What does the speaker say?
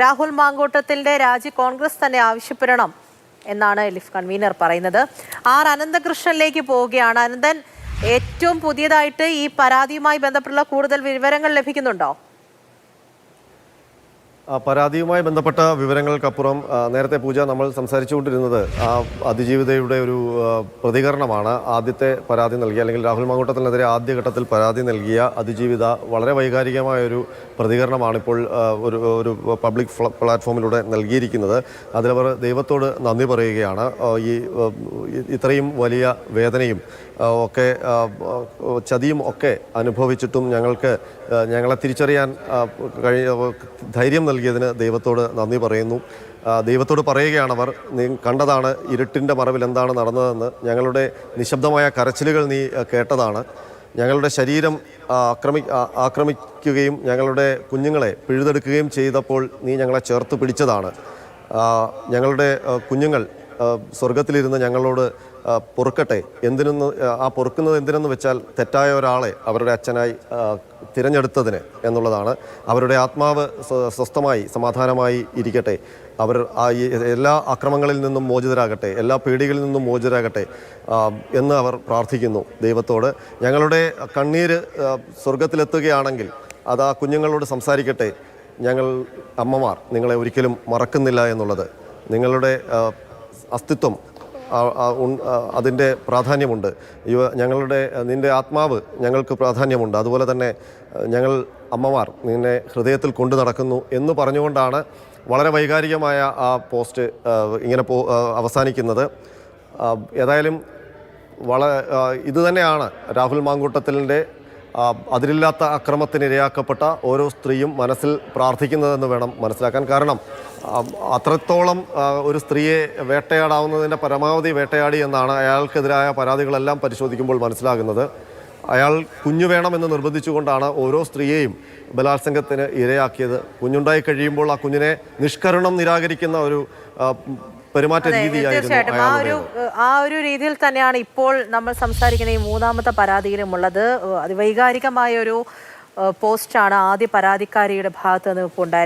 രാഹുൽ മാങ്കൂട്ടത്തിന്റെ രാജി കോൺഗ്രസ് തന്നെ ആവശ്യപ്പെടണം എന്നാണ് എൽഎഫ് കൺവീനർ പറയുന്നത്. ആർ അനന്തകൃഷ്ണനിലേക്ക് പോവുകയാണ്. അനന്തൻ, ഏറ്റവും പുതിയതായിട്ട് ഈ പരാതിയുമായി ബന്ധപ്പെട്ടുള്ള കൂടുതൽ വിവരങ്ങൾ ലഭിക്കുന്നുണ്ടോ? പരാതിയുമായി ബന്ധപ്പെട്ട വിവരങ്ങൾക്കപ്പുറം നേരത്തെ പൂജ നമ്മൾ സംസാരിച്ചുകൊണ്ടിരുന്നത് ആ അതിജീവിതയുടെ ഒരു പ്രതികരണമാണ്. ആദ്യത്തെ പരാതി നൽകിയ, അല്ലെങ്കിൽ രാഹുൽ മാങ്കൂട്ടത്തിനെതിരെ ആദ്യഘട്ടത്തിൽ പരാതി നൽകിയ അതിജീവിത വളരെ വൈകാരികമായൊരു പ്രതികരണമാണ് ഇപ്പോൾ ഒരു പബ്ലിക് പ്ലാറ്റ്ഫോമിലൂടെ നൽകിയിരിക്കുന്നത്. അതിലവർ ദൈവത്തോട് നന്ദി പറയുകയാണ്. ഇത്രയും വലിയ വേദനയും ഒക്കെ ചതിയും ഒക്കെ അനുഭവിച്ചിട്ടും ഞങ്ങളെ തിരിച്ചറിയാൻ ധൈര്യം നൽകിയതിന് ദൈവത്തോട് നന്ദി പറയുന്നു. ദൈവത്തോട് പറയുകയാണവർ, നീ കണ്ടതാണ് ഇരുട്ടിൻ്റെ മറവിൽ എന്താണ് നടന്നതെന്ന്. ഞങ്ങളുടെ നിശബ്ദമായ കരച്ചിലുകൾ നീ കേട്ടതാണ്. ഞങ്ങളുടെ ശരീരം ആക്രമിക്കുകയും ഞങ്ങളുടെ കുഞ്ഞുങ്ങളെ പിഴുതെടുക്കുകയും ചെയ്തപ്പോൾ നീ ഞങ്ങളെ ചേർത്ത് പിടിച്ചതാണ്. ഞങ്ങളുടെ കുഞ്ഞുങ്ങൾ സ്വർഗത്തിലിരുന്ന് ഞങ്ങളോട് പൊറുക്കട്ടെ. ആ പൊറുക്കുന്നത് എന്തിനെന്ന് വെച്ചാൽ തെറ്റായ ഒരാളെ അവരുടെ അച്ഛനായി തിരഞ്ഞെടുത്തതിന് എന്നുള്ളതാണ്. അവരുടെ ആത്മാവ് സ്വസ്ഥമായി സമാധാനമായി ഇരിക്കട്ടെ. അവർ എല്ലാ അക്രമങ്ങളിൽ നിന്നും മോചിതരാകട്ടെ, എല്ലാ പേടികളിൽ നിന്നും മോചിതരാകട്ടെ എന്ന് അവർ പ്രാർത്ഥിക്കുന്നു ദൈവത്തോട്. ഞങ്ങളുടെ കണ്ണീര് സ്വർഗത്തിലെത്തുകയാണെങ്കിൽ അത് ആ കുഞ്ഞുങ്ങളോട് സംസാരിക്കട്ടെ. ഞങ്ങൾ അമ്മമാർ നിങ്ങളെ ഒരിക്കലും മറക്കുന്നില്ല എന്നുള്ളത്. നിങ്ങളുടെ അസ്തിത്വം അതിൻ്റെ പ്രാധാന്യമുണ്ട്. നിൻ്റെ ആത്മാവ് ഞങ്ങൾക്ക് പ്രാധാന്യമുണ്ട്. അതുപോലെ തന്നെ ഞങ്ങൾ അമ്മമാർ നിന്നെ ഹൃദയത്തിൽ കൊണ്ടു നടക്കുന്നു എന്ന് പറഞ്ഞുകൊണ്ടാണ് വളരെ വൈകാരികമായ ആ പോസ്റ്റ് ഇങ്ങനെ അവസാനിക്കുന്നത്. ഏതായാലും ഇതുതന്നെയാണ് രാഹുൽ മാങ്കൂട്ടത്തിലിൻ്റെ അതിരില്ലാത്ത അക്രമത്തിനിരയാക്കപ്പെട്ട ഓരോ സ്ത്രീയും മനസ്സിൽ പ്രാർത്ഥിക്കുന്നതെന്ന് വേണം മനസ്സിലാക്കാൻ. കാരണം അത്രത്തോളം ഒരു സ്ത്രീയെ വേട്ടയാടാവുന്നതിൻ്റെ പരമാവധി വേട്ടയാടി എന്നാണ് അയാൾക്കെതിരായ പരാതികളെല്ലാം പരിശോധിക്കുമ്പോൾ മനസ്സിലാകുന്നത്. അയാൾ കുഞ്ഞു വേണമെന്ന് നിർബന്ധിച്ചുകൊണ്ടാണ് ഓരോ സ്ത്രീയെയും ബലാത്സംഗത്തിന് ഇരയാക്കിയത്. കുഞ്ഞുണ്ടായി കഴിയുമ്പോൾ ആ കുഞ്ഞിനെ നിഷ്കരുണം നിരാകരിക്കുന്ന ഒരു പെരുമാറ്റ രീതിയായിരുന്നു. ആ ഒരു രീതിയിൽ തന്നെയാണ് ഇപ്പോൾ നമ്മൾ സംസാരിക്കുന്ന ഈ മൂന്നാമത്തെ പരാതിയിലുമുള്ളത്. അതിവൈകാരികമായ ഒരു പോസ്റ്റാണ് ആദ്യ പരാതിക്കാരിയുടെ ഭാഗത്ത് നിന്ന് ഇപ്പോൾ ഉണ്ടായിരിക്കുന്നത്.